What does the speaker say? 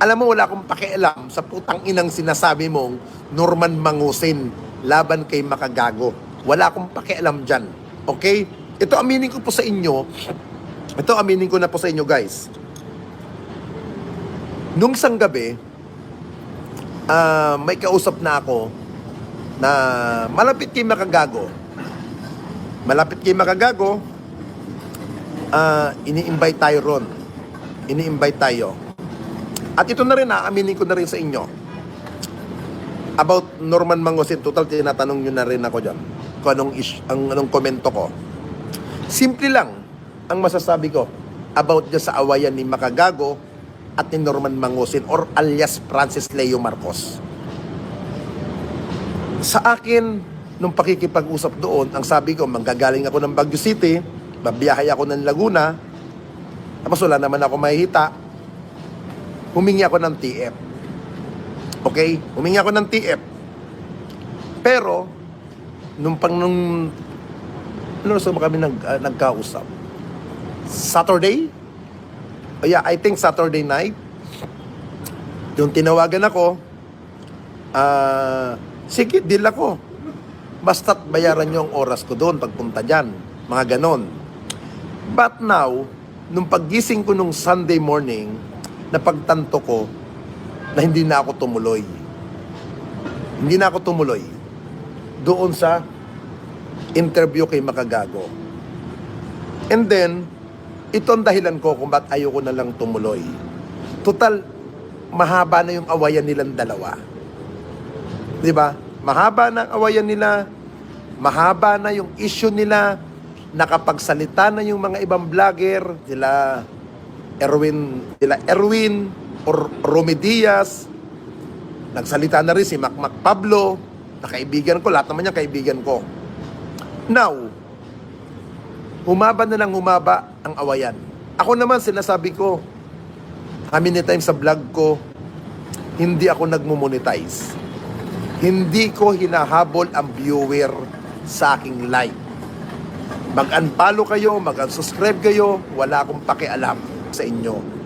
Alam mo, wala akong pakialam sa putang inang sinasabi mong Norman Mangusin laban kay Makagago. Wala akong pakialam dyan. Okay? Ito aminin ko po sa inyo. Ito aminin ko na po sa inyo, guys. Nung isang gabi, may kausap na ako na malapit kay Makagago. Malapit kay Makagago, ini-invite tayo ron. Ini-invite tayo. At ito na rin, aaminin ko na rin sa inyo. About Norman Mangusin, total tinatanong nyo na rin ako dyan. Kung anong komento ko. Simple lang ang masasabi ko about dyan sa awayan ni Makagago at ni Norman Mangusin or alias Francis Leo Marcos. Sa akin, nung pakikipag-usap doon, ang sabi ko, manggagaling ako ng Baguio City, babiyahe ako ng Laguna, tapos wala naman ako mahihita, humingi ako ng TF. Okay? Humingi ako ng TF. Pero, nung ano sa kami nagkausap? Saturday? Oh yeah, I think Saturday night. Yung tinawagan ako, sige, deal ako. Basta't bayaran nyo ang oras ko doon pagpunta dyan. Mga ganon. But now, nung paggising ko nung Sunday morning, napagtanto ko na hindi na ako tumuloy. Hindi na ako tumuloy doon sa interview kay Makagago. And then, ito ang dahilan ko kung ba't ayoko na lang tumuloy. Total, mahaba na yung awayan nilang dalawa. Diba? Mahaba na ang awayan nila, mahaba na yung issue nila, nakapagsalita na yung mga ibang vlogger, sila Erwin or Romy Diaz, nagsalita na rin si Mac Pablo, na kaibigan ko, lahat naman niya kaibigan ko. Now, humaba na lang humaba ang awayan. Ako naman sinasabi ko, how many times sa vlog ko, hindi ako nagmo-monetize. Hindi ko hinahabol ang viewer sa aking live. Mag-unfollow kayo, mag-unsubscribe kayo, wala akong pakialam sa inyo.